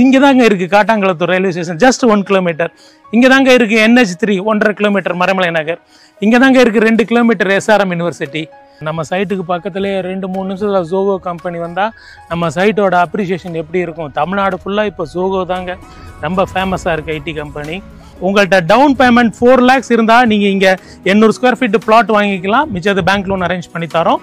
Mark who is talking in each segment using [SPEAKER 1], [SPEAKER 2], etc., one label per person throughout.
[SPEAKER 1] இங்கே தாங்க இருக்குது Kattankulathur railway station, just 1 kilometre. இங்கே தாங்க இருக்குது NH3 1.5 கிலோமீட்டர் மறைமலை நகர். இங்கே தாங்க இருக்குது 2 கிலோமீட்டர் SRM யூனிவர்சிட்டி. நம்ம சைட்டுக்கு பக்கத்துலேயே 2-3 நிமிஷத்தில் ஜோகோ கம்பெனி வந்தால் நம்ம சைட்டோட அப்ரிசியேஷன் எப்படி இருக்கும்? தமிழ்நாடு ஃபுல்லாக இப்போ ஜோகோ தாங்க ரொம்ப ஃபேமஸாக இருக்குது ஐடி கம்பெனி. உங்கள்கிட்ட டவுன் பேமெண்ட் 4 lakhs இருந்தால் நீங்கள் இங்கே 800 ஸ்கொயர் ஃபீட் பிளாட் வாங்கிக்கலாம். மிச்சது பேங்க் லோன் அரேஞ்ச் பண்ணி தரோம்.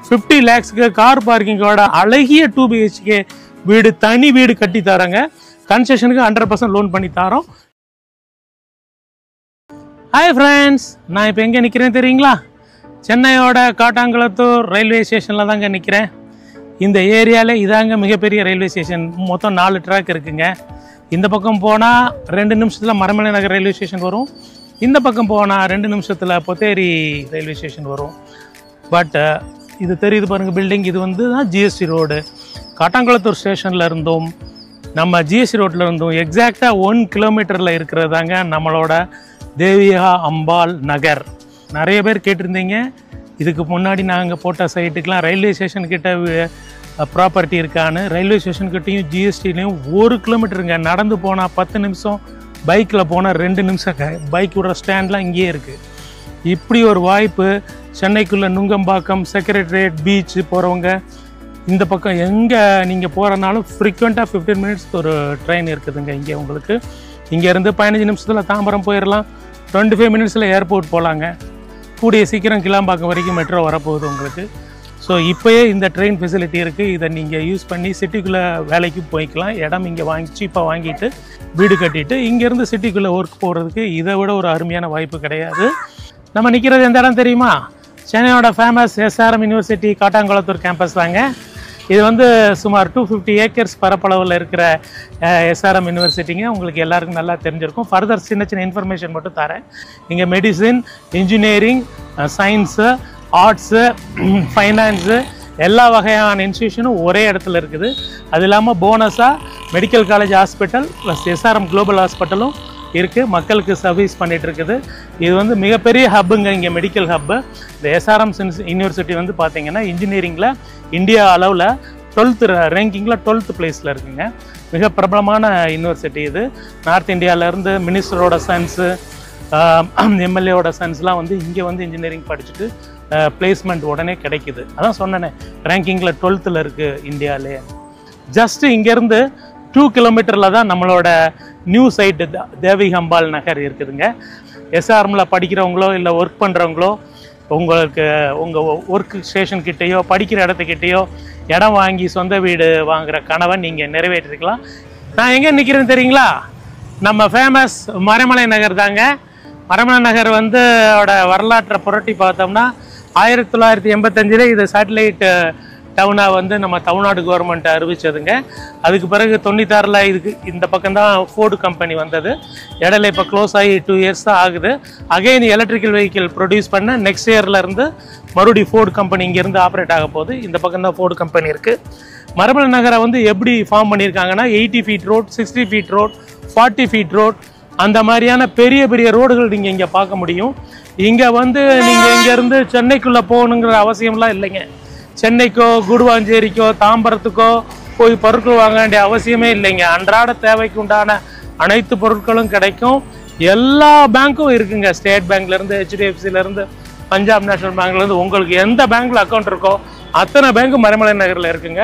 [SPEAKER 1] 50 lakhsக்கு கார் பார்க்கிங்கோட அழகிய 2 BHK வீடு, தனி வீடு கட்டி தராங்க. கன்செஷனுக்கு 100% லோன் பண்ணி தரோம். ஹாய் ஃப்ரெண்ட்ஸ், நான் இப்போ எங்கே நிற்கிறேன் தெரியுங்களா? சென்னையோட காட்டாங்குளத்தூர் ரயில்வே ஸ்டேஷனில் தாங்க நிற்கிறேன். இந்த ஏரியாவில் இதாங்க மிகப்பெரிய ரயில்வே ஸ்டேஷன். மொத்தம் 4 ட்ராக் இருக்குங்க. இந்த பக்கம் போனால் 2 நிமிஷத்தில் மறைமலை நகர் ரயில்வே ஸ்டேஷன் வரும். இந்த பக்கம் போனால் 2 நிமிஷத்தில் பொத்தேரி ரயில்வே ஸ்டேஷன் வரும். பட் இது தெரியுது பாருங்கள் பில்டிங், இது வந்து தான் GST ரோடு. காட்டாங்குளத்தூர் ஸ்டேஷனில் இருந்தும் நம்ம GST ரோட்டில் இருந்தும் எக்ஸாக்டாக 1 கிலோமீட்டரில் இருக்கிறது தாங்க நம்மளோட தேவிகா அம்பாள் நகர். நிறைய பேர் கேட்டிருந்தீங்க, இதுக்கு முன்னாடி நாங்கள் போட்ட சைட்டுக்கெலாம் ரயில்வே ஸ்டேஷன்கிட்ட ப்ராப்பர்ட்டி இருக்கான்னு. ரயில்வே ஸ்டேஷன்கிட்டையும் GSTலையும் 1 கிலோமீட்டருங்க. நடந்து போனால் 10 நிமிஷம், பைக்கில் போனால் 2 நிமிஷங்க. பைக்கோட ஸ்டாண்ட்லாம் இங்கேயே இருக்குது. இப்படி ஒரு வாய்ப்பு சென்னைக்குள்ளே நுங்கம்பாக்கம், செக்ரட்டரியேட், பீச் போகிறவங்க இந்த பக்கம் எங்கே நீங்கள் போகிறனாலும் ஃப்ரீக்வெண்ட்டாக 15 minutes ஒரு ட்ரெயின் இருக்குதுங்க இங்கே உங்களுக்கு. இங்கேருந்து 15 நிமிஷத்தில் தாம்பரம் போயிடலாம். 25 minutesல ஏர்போர்ட் போகலாங்க. கூடிய சீக்கிரம் கிளாம்பாக்கம் வரைக்கும் மெட்ரோ வரப்போகுது உங்களுக்கு. ஸோ இப்போயே இந்த ட்ரெயின் ஃபெசிலிட்டி இருக்குது. இதை நீங்கள் யூஸ் பண்ணி சிட்டிக்குள்ளே வேலைக்கு போய்க்கலாம். இடம் இங்கே சீப்பாக வாங்கிட்டு வீடு கட்டிட்டு இங்கேருந்து சிட்டிக்குள்ளே ஒர்க் போகிறதுக்கு இதை விட ஒரு அருமையான வாய்ப்பு கிடையாது. நம்ம நிற்கிறது எந்த இடம் தெரியுமா? சென்னையோட famous SRM university Kattankulathur campus தாங்க. இது வந்து சுமார் 250 acres பரப்பளவில் இருக்கிற SRM யூனிவர்சிட்டிங்க. உங்களுக்கு எல்லாருக்கும் நல்லா தெரிஞ்சிருக்கும். ஃபர்தர் சின்ன சின்ன இன்ஃபர்மேஷன் மட்டும் தரேன். இங்கே medicine, engineering, science, arts, finance எல்லா வகையான இன்ஸ்டியூஷனும் ஒரே இடத்துல இருக்குது. அது இல்லாமல் போனஸாக medical college hospital plus SRM global ஹாஸ்பிட்டலும் இருக்குது. மக்களுக்கு சர்வீஸ் பண்ணிகிட்டு இருக்குது. இது வந்து மிகப்பெரிய ஹப்புங்க, இங்கே மெடிக்கல் ஹப்பு. இந்த SRM யூனிவர்சிட்டி வந்து பார்த்திங்கன்னா இன்ஜினியரிங்கில் இந்தியா அளவில் 12th ரேங்கிங்கில் 12th பிளேஸில் இருக்குங்க. மிக பிரபலமான யூனிவர்சிட்டி இது. நார்த் இந்தியாவிலேருந்து மினிஸ்டரோட சன்ஸு, MLAவோட சன்ஸ்லாம் வந்து இங்கே வந்து இன்ஜினியரிங் படிச்சுட்டு பிளேஸ்மெண்ட் உடனே கிடைக்குது. அதான் சொன்னேனே, ரேங்கிங்கில் 12th இருக்குது இந்தியாவிலே. ஜஸ்ட்டு இங்கேருந்து 2 கிலோமீட்டரில் தான் நம்மளோட நியூ சைட்டு தேவிகா அம்பாள் நகர் இருக்குதுங்க. SRMல படிக்கிறவங்களோ இல்லை ஒர்க் பண்ணுறவங்களோ உங்களுக்கு உங்கள் ஒர்க் ஸ்டேஷன் கிட்டேயோ படிக்கிற இடத்துக்கிட்டேயோ இடம் வாங்கி சொந்த வீடு வாங்குகிற கனவை நீங்கள் நிறைவேற்றிருக்கலாம். நான் எங்கே நிற்கிறேன்னு தெரியுங்களா? நம்ம ஃபேமஸ் மறைமலை நகர் தாங்க. மறைமலை நகர் வந்து வரலாற்றை புரட்டி பார்த்தோம்னா 1985 இது சேட்டலைட் டவுனாக வந்து நம்ம தமிழ்நாடு கவர்மெண்ட் அறிவிச்சதுங்க. அதுக்கு பிறகு 96 இதுக்கு இந்த பக்கம்தான் ஃபோர்டு கம்பெனி வந்தது. இடையில இப்போ க்ளோஸ் ஆகி 2 years தான் ஆகுது. அகைன் எலக்ட்ரிக்கல் வெஹிக்கிள் ப்ரொடியூஸ் பண்ண நெக்ஸ்ட் இயர்லேருந்து மறுபடியும் ஃபோர்டு கம்பெனி இங்கேருந்து ஆப்ரேட் ஆக போகுது. இந்த பக்கம் தான் ஃபோர்டு கம்பெனி இருக்குது. மறைமலை நகரை வந்து எப்படி ஃபார்ம் பண்ணியிருக்காங்கன்னா 80 feet road, 60 feet road, 40 feet road, அந்த மாதிரியான பெரிய பெரிய ரோடுகள் நீங்கள் இங்கே பார்க்க முடியும். இங்கே வந்து நீங்கள் இங்கேருந்து சென்னைக்குள்ளே போகணுங்கிற அவசியம்லாம் இல்லைங்க. சென்னைக்கோ குடுவாஞ்சேரிக்கோ தாம்பரத்துக்கோ போய் பொருட்கள் வாங்க வேண்டிய அவசியமே இல்லைங்க. அன்றாட தேவைக்கு உண்டான அனைத்து பொருட்களும் கிடைக்கும். எல்லா பேங்க்கும் இருக்குங்க. ஸ்டேட் பேங்க்லேருந்து, HDFCலேருந்து, பஞ்சாப் நேஷனல் பேங்க்லேருந்து, உங்களுக்கு எந்த பேங்க்கில் அக்கௌண்ட் இருக்கோ அத்தனை பேங்க்கும் மறைமலை நகரில் இருக்குங்க.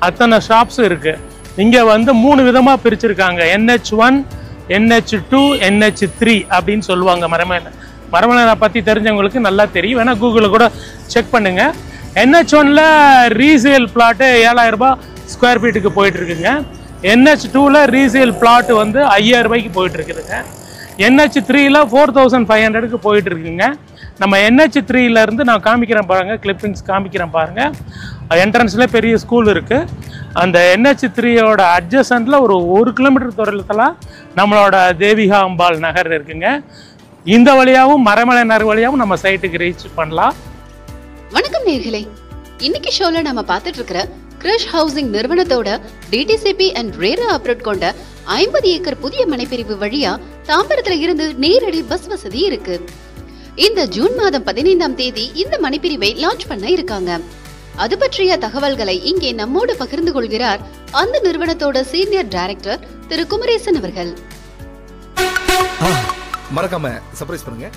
[SPEAKER 1] அத்தனை ஷாப்ஸும் இருக்குது. இங்கே வந்து 3 விதமாக பிரிச்சுருக்காங்க. NH1, NH2, NH3 அப்படின்னு சொல்லுவாங்க. மறைமலை பற்றி தெரிஞ்சவங்களுக்கு நல்லா தெரியும். வேணால் கூகுளில் கூட செக் பண்ணுங்கள். NH1ல ரீசேல் பிளாட்டு 7000 ரூபாய் ஸ்கொயர் ஃபீட்டுக்கு போயிட்டுருக்குங்க. NH2ல ரீசேல் பிளாட்டு வந்து 5000 ரூபாய்க்கு போயிட்டுருக்குதுங்க. NH3ல 4500க்கு போயிட்டுருக்குங்க. நம்ம NH3லேருந்து நான் காமிக்கிறேன் பாருங்கள், கிளிப்பிங்ஸ் காமிக்கிறேன் பாருங்கள். என்ட்ரன்ஸில் பெரிய ஸ்கூல் இருக்குது. அந்த NH3யோட அட்ஜசன்ட்டில் ஒரு 1 கிலோமீட்டர் தூரத்தில் நம்மளோட தேவிகா அம்பாள் நகர் இருக்குங்க. இந்த வழியாகவும் மறைமலை நகர் வழியாகவும் நம்ம சைட்டுக்கு ரீச் பண்ணலாம்.
[SPEAKER 2] வணக்கம் நேயர்களே, இன்னைக்கு ஷோல நம்ம பார்த்துட்டு இருக்கிற கிரஷ் ஹவுசிங் நிறுவனத்தோட DTCP அண்ட் ரேரா அப்ரோட் கொண்ட 50 ஏக்கர் புதிய மனைப்பிரிவு வழியா தாம்பரத்துல இருந்து நேரடி பஸ் வசதி இருக்கு. இந்த ஜூன் மாதம் 15ஆம் தேதி இந்த மனைப்பிரிவை லான்ச் பண்ண இருக்காங்க. அது பற்றிய தகவல்களை இங்கே நம்மோடு பகிர்ந்து கொள்கிறார் அந்த நிறுவனத்தோட சீனியர் டைரக்டர் திரு குமரேசன் அவர்கள்.
[SPEAKER 3] மறக்காம சர்ப்ரைஸ் பண்ணுங்க.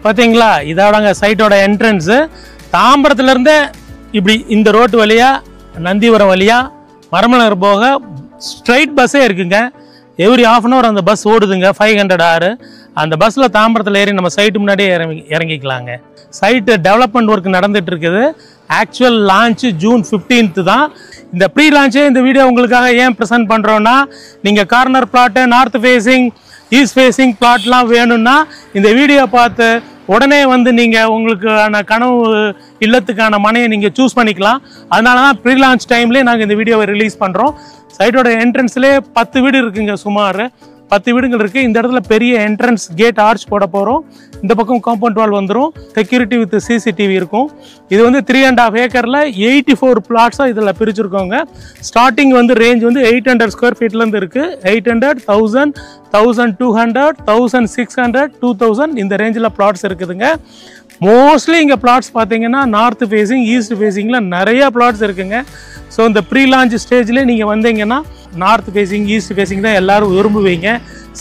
[SPEAKER 1] பார்த்தீங்களா, இதோட சைட்டோட என்ட்ரன்ஸ். தாம்பரத்துல இருந்து இப்படி இந்த ரோட்டு வழியா நந்திவரம் வழியா மரமலர் போக ஸ்ட்ரைட் பஸ்ஸே இருக்குங்க. எவ்ரி ஹாஃப் அன் ஹவர் அந்த பஸ் ஓடுதுங்க. 500 ஆறு அந்த பஸ்ஸில் தாம்பரத்தில் ஏறி நம்ம சைட்டு முன்னாடியே இறங்கிக்கலாங்க. சைட்டு டெவலப்மெண்ட் ஒர்க் நடந்துட்டு இருக்குது. ஆக்சுவல் லான்ச்சு ஜூன் 15 தான். இந்த ப்ரீ லான்ச்சே இந்த வீடியோ உங்களுக்காக ஏன் ப்ரெசென்ட் பண்ணுறோன்னா, நீங்கள் corner plot, north facing, east facing பிளாட்லாம் வேணும்னா இந்த வீடியோ பார்த்து உடனே வந்து நீங்கள் உங்களுக்கான கனவு இல்லத்துக்கான மனையை நீங்கள் சூஸ் பண்ணிக்கலாம். அதனால தான் ப்ரீ லான்ச் டைம்லேயே நாங்கள் இந்த வீடியோவை ரிலீஸ் பண்ணுறோம். சைட்டோட என்ட்ரன்ஸ்லேயே 10 வீடு இருக்குங்க. சுமார் 10 வீடுகள் இருக்குது. இந்த இடத்துல பெரிய என்ட்ரன்ஸ் கேட் ஆர்ச் போட போகிறோம். இந்த பக்கம் காம்பவுண்ட் வால் வந்துடும். செக்யூரிட்டி வித் சிசிடிவி இருக்கும். இது வந்து 3.5 ஏக்கரில் 84 பிளாட்ஸாக இதில் பிரிச்சுருக்கோங்க. ஸ்டார்டிங் வந்து ரேஞ்ச் வந்து 800 ஸ்கொயர் ஃபீட்லேருந்து இருக்குது. 800, 1000, 1200, 1600, 2000 இந்த ரேஞ்சில் பிளாட்ஸ் இருக்குதுங்க. மோஸ்ட்லி இங்கே பிளாட்ஸ் பார்த்தீங்கன்னா நார்த் ஃபேஸிங், ஈஸ்ட் ஃபேஸிங்கில் நிறைய பிளாட்ஸ் இருக்குங்க. ஸோ இந்த ப்ரீ லான்ச் ஸ்டேஜ்லேயே நீங்கள் வந்தீங்கன்னா நார்த் ஃபேஸிங், ஈஸ்ட் ஃபேஸிங் தான் எல்லோரும் விரும்புவீங்க.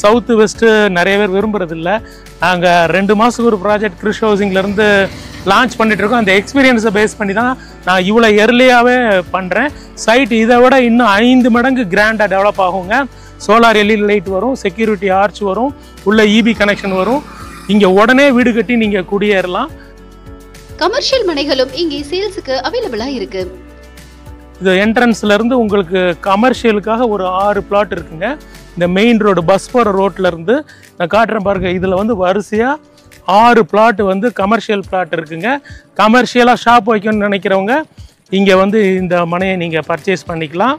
[SPEAKER 1] சவுத்து வெஸ்ட்டு நிறைய பேர் விரும்புறதில்ல. நாங்கள் 2 மாதத்துக்கு ஒரு ப்ராஜெக்ட் கிறிஷ் ஹவுசிங்லேருந்து லான்ச் பண்ணிகிட்ருக்கோம். அந்த எக்ஸ்பீரியன்ஸை பேஸ் பண்ணி தான் நான் இவ்வளோ எர்லியாகவே பண்ணுறேன். சைட் இதை விட இன்னும் 5 மடங்கு கிராண்டாக டெவலப் ஆகுங்க. சோலார் எல்இடி லைட் வரும், செக்யூரிட்டி ஆர்ச் வரும், உள்ள இபி கனெக்ஷன் வரும். இங்கே உடனே வீடு கட்டி நீங்கள் குடியேறலாம்.
[SPEAKER 2] கமர்ஷியல் மனைகளும் இங்கே சேல்ஸுக்கு அவைலபிளாக இருக்கு.
[SPEAKER 1] இது என்ட்ரன்ஸ்லேருந்து உங்களுக்கு கமர்ஷியலுக்காக ஒரு 6 பிளாட் இருக்குங்க. இந்த மெயின் ரோடு பஸ் போகிற ரோட்லேருந்து நான் காட்டுறேன் பாருங்க. இதில் வந்து வரிசையாக 6 பிளாட் வந்து கமர்ஷியல் பிளாட் இருக்குங்க. கமர்ஷியலாக ஷாப் வைக்கணும்னு நினைக்கிறவங்க இங்கே வந்து இந்த மனையை நீங்கள் பர்ச்சேஸ் பண்ணிக்கலாம்.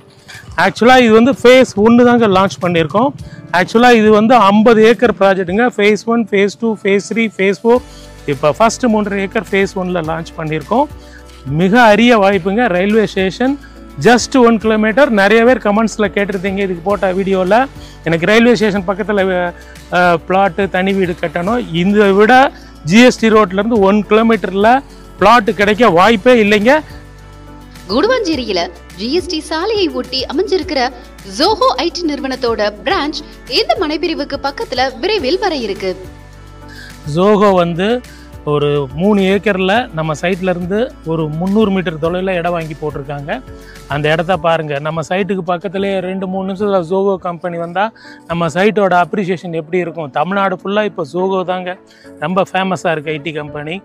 [SPEAKER 1] ஆக்சுவலாக இது வந்து ஃபேஸ் 1 தாங்க லான்ச் பண்ணியிருக்கோம். ஆக்சுவலாக இது வந்து 50 ஏக்கர் ப்ராஜெக்ட்டுங்க. Phase 1, phase 2, phase 3, phase 4. இப்போ ஃபஸ்ட்டு 3 ஏக்கர் ஃபேஸ் 1ல் லான்ச் பண்ணியிருக்கோம். மிக அரிய வாய்ப்புங்க. Railway station just 1 kilometre. நிறைய பேர் கமெண்ட்ஸில் கேட்டிருந்தீங்க இதுக்கு போட்ட வீடியோவில், எனக்கு ரயில்வே ஸ்டேஷன் பக்கத்தில் பிளாட்டு தனி வீடு கட்டணும். இந்த விட ஜிஎஸ்டி ரோட்லேருந்து 1 கிலோமீட்டரில் பிளாட்டு கிடைக்க வாய்ப்பே இல்லைங்க.
[SPEAKER 2] குடுவாஞ்சேரியில ஜிஎஸ்டி சாலையை ஒட்டி அமைஞ்சிருக்கிற ஜோஹோ ஐடி நிறுவனத்தோட பிரான்ச் இந்த மனைப்பிரிவுக்கு பக்கத்துல விரைவில் வர இருக்கு.
[SPEAKER 1] ஜோஹோ வந்து ஒரு 3 ஏக்கரில் நம்ம சைட்லேருந்து ஒரு 300 மீட்டர் தொலைவில் இடம் வாங்கி போட்டிருக்காங்க. அந்த இடத்த பாருங்கள். நம்ம சைட்டுக்கு பக்கத்துலேயே 2-3 நிமிஷத்தில் ஜோகோ கம்பெனி வந்தால் நம்ம சைட்டோட அப்ரிசியேஷன் எப்படி இருக்கும். தமிழ்நாடு ஃபுல்லாக இப்போ ஜோகோ தாங்க ரொம்ப ஃபேமஸாக இருக்குது ஐடி கம்பெனி.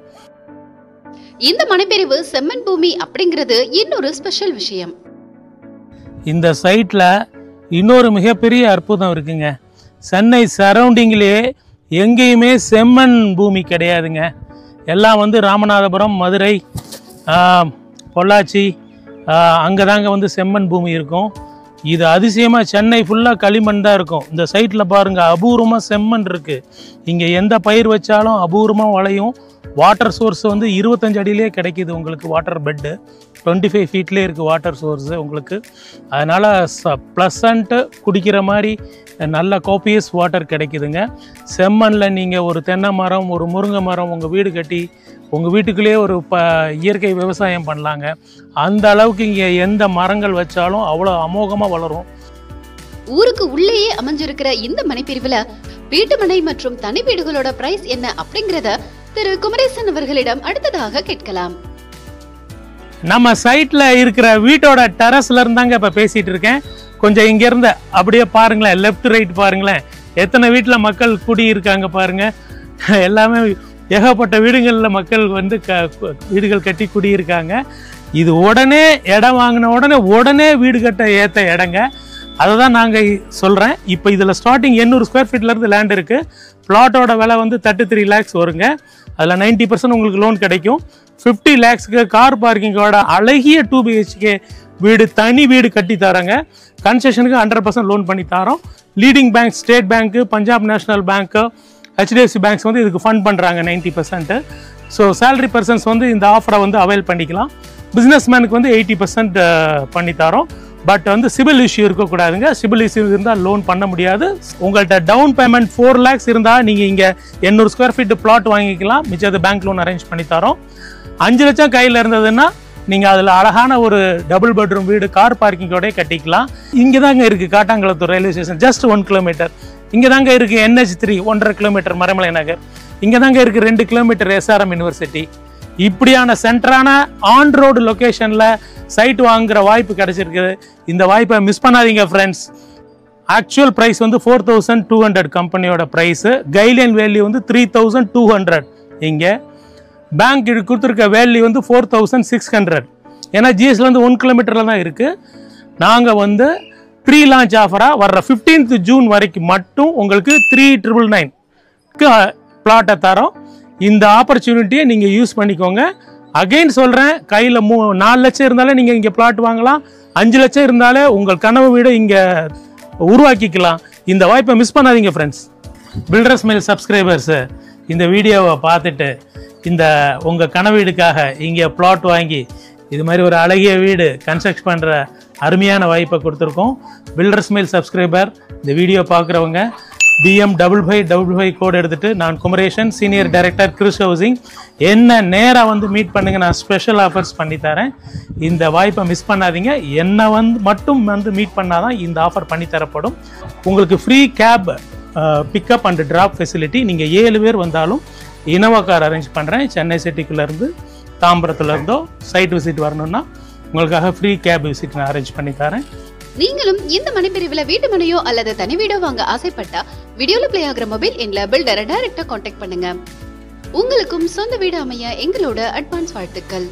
[SPEAKER 2] இந்த மனைப்பிரிவு செம்மண் பூமி அப்படிங்கிறது இன்னொரு ஸ்பெஷல் விஷயம்.
[SPEAKER 1] இந்த சைட்டில் இன்னொரு மிகப்பெரிய அற்புதம் இருக்குங்க. சென்னை சரௌண்டிங்லேயே எங்கேயுமே செம்மண் பூமி கிடையாதுங்க. எல்லாம் வந்து ராமநாதபுரம், மதுரை, பொள்ளாச்சி அங்கே தாங்க வந்து செம்மண் பூமி இருக்கும். இது அதிசயமாக சென்னை ஃபுல்லாக களிமண் தான் இருக்கும். இந்த சைட்டில் பாருங்கள், அபூர்வமாக செம்மண் இருக்குது. இங்கே எந்த பயிர் வச்சாலும் அபூர்வமாக வளையும். வாட்டர் சோர்ஸ் வந்து 25 அடியிலே கிடைக்கிது உங்களுக்கு. வாட்டர் பெட்டு 25 ஃபீட்லேயே இருக்குது வாட்டர் சோர்ஸு உங்களுக்கு. அதனால் ப்ளசண்ட்டு குடிக்கிற மாதிரி நல்ல கோப்பியஸ் வாட்டர் கிடைக்குதுங்க. செம்மண்ணில் நீங்கள் ஒரு தென்னை மரம், ஒரு முருங்கை மரம் உங்கள் வீடு கட்டி உங்கள் வீட்டுக்குள்ளேயே ஒரு இயற்கை விவசாயம் பண்ணலாங்க. அந்த அளவுக்கு இங்கே எந்த மரங்கள் வச்சாலும் அவ்வளோ அமோகமாக வளரும்.
[SPEAKER 2] ஊருக்கு உள்ளேயே அமைஞ்சிருக்கிற இந்த மனைப்பிரிவுல வீட்டு மனை மற்றும் தனி வீடுகளோட பிரைஸ் என்ன அப்படிங்கறத திரு குமரேசன் அவர்களிடம் அடுத்ததாக கேட்கலாம்.
[SPEAKER 1] நம்ம சைட்டில் இருக்கிற வீட்டோட டெரஸ்ல இருந்தாங்க இப்போ பேசிகிட்டு இருக்கேன். கொஞ்சம் இங்கேருந்து அப்படியே பாருங்களேன், லெஃப்ட் ரைட் பாருங்களேன், எத்தனை வீட்டில் மக்கள் குடியிருக்காங்க பாருங்கள். எல்லாமே ஏகப்பட்ட வீடுகளில் மக்கள் வந்து வீடுகள் கட்டி குடியிருக்காங்க. இது உடனே இடம் வாங்கின உடனே வீடு கட்ட ஏற்ற இடங்க. அதை தான் நாங்கள் சொல்கிறேன். இப்போ இதில் ஸ்டார்டிங் 800 ஸ்கொயர் ஃபீட்லேருந்து லேண்ட் இருக்குது. பிளாட்டோட விலை வந்து 33 lakhs வருங்க. அதில் 90% உங்களுக்கு லோன் கிடைக்கும். 50 lakhsக்கு கார் பார்க்கிங்கோட அழகிய 2 BHK வீடு, தனி வீடு கட்டி தராங்க. கன்செஷனுக்கு 100% லோன் பண்ணி தரோம். லீடிங் பேங்க், ஸ்டேட் பேங்க்கு, பஞ்சாப் நேஷனல் பேங்க்கு, HDFC பேங்க்ஸ் வந்து இதுக்கு ஃபண்ட் பண்ணுறாங்க 90%. ஸோ சேலரி பர்சன்ஸ் வந்து இந்த ஆஃபரை வந்து அவைல் பண்ணிக்கலாம். பிஸ்னஸ் மேனுக்கு வந்து 80% பண்ணி தரோம். பட் வந்து சிபில் இஷ்யூ இருக்கக்கூடாதுங்க. சிபில் இஷ்யூ இருந்தால் லோன் பண்ண முடியாது. உங்கள்கிட்ட டவுன் பேமெண்ட் 4 lakhs இருந்தால் நீங்கள் இங்கே 800 ஸ்கொயர் ஃபீட் பிளாட் வாங்கிக்கலாம். மிச்சது பேங்க் லோன் அரேஞ்ச் பண்ணி தரோம். 5 லட்சம் கையில் இருந்ததுன்னா நீங்கள் அதில் அழகான ஒரு டபுள் பெட்ரூம் வீடு கார் பார்க்கிங்கோடய கட்டிக்கலாம். இங்கே தாங்க இருக்குது Kattankulathur railway station, just 1 kilometre. இங்கே தாங்க இருக்குது NH3 1.5 கிலோமீட்டர் மரமலை நகர். இங்கே தாங்க இருக்குது 2 கிலோமீட்டர் SRM யூனிவர்சிட்டி. இப்படியான சென்டரான ஆன் ரோடு லொக்கேஷனில் சைட் வாங்குகிற வாய்ப்பு கிடைச்சிருக்குது. இந்த வாய்ப்பை மிஸ் பண்ணாதீங்க ஃப்ரெண்ட்ஸ். ஆக்சுவல் ப்ரைஸ் வந்து 4200 கம்பெனியோட ப்ரைஸு, கைட்லைன் வேல்யூ வந்து 3200. இங்கே பேங்க் கொடுத்துருக்க வேல்யூ வந்து 4600. ஏன்னா ஜிஎஸ்லேருந்து 1 கிலோமீட்டரில் தான் இருக்குது. நாங்கள் வந்து ப்ரீ லான்ச் ஆஃபராக வர்ற 15th ஜூன் வரைக்கும் மட்டும் உங்களுக்கு 3999க்கு பிளாட்டை தரோம். இந்த ஆப்பர்ச்சுனிட்டியை நீங்கள் யூஸ் பண்ணிக்கோங்க. அகெயின் சொல்கிறேன், கையில் 4 லட்சம் இருந்தாலே நீங்கள் இங்கே பிளாட் வாங்கலாம். 5 லட்சம் இருந்தாலே உங்கள் கனவு வீடு இங்கே உருவாக்கிக்கலாம். இந்த வாய்ப்பை மிஸ் பண்ணாதீங்க ஃப்ரெண்ட்ஸ். பில்டர்ஸ் மெயில் சப்ஸ்கிரைபர்ஸு இந்த வீடியோவை பார்த்துட்டு இந்த உங்கள் கனவு வீடுக்காக இங்கே பிளாட் வாங்கி இது மாதிரி ஒரு அழகிய வீடு கன்ஸ்ட்ரக்ட் பண்ணுற அருமையான வாய்ப்பை கொடுத்துருக்கோம். பில்டர்ஸ் மெயில் சப்ஸ்கிரைபர் இந்த வீடியோ பார்க்குறவங்க BM5555 கோட் எடுத்துகிட்டு, நான் Kumaresan, senior director Chris housing, என்ன நேராக வந்து மீட் பண்ணுங்கள். நான் ஸ்பெஷல் ஆஃபர்ஸ் பண்ணித்தரேன். இந்த வாய்ப்பை மிஸ் பண்ணாதீங்க. என்னை மட்டும் மீட் பண்ணால் தான் இந்த ஆஃபர் பண்ணித்தரப்படும். உங்களுக்கு free cab pickup and drop facility. நீங்கள் 7 பேர் வந்தாலும் இனோவா கார் அரேஞ்ச் பண்ணுறேன். சென்னை சிட்டிக்குள்ளேருந்து தாம்பரத்துலேருந்தோ சைட் விசிட் வரணும்னா உங்களுக்காக ஃப்ரீ கேப் விசிட் நான் அரேஞ்ச் பண்ணி தரேன்.
[SPEAKER 2] நீங்களும் இந்த மனைப்பிரிவில் வீட்டு மனையோ அல்லது தனி வீடோ வாங்க ஆசைப்பட்டா வீடியோல பிளே ஆகிற மொபைல் எண்ல பில்டரை டைரக்டா கான்டாக்ட் பண்ணுங்க. உங்களுக்கும் சொந்த வீடு அமைய எங்களோட அட்வான்ஸ் வாழ்த்துக்கள்.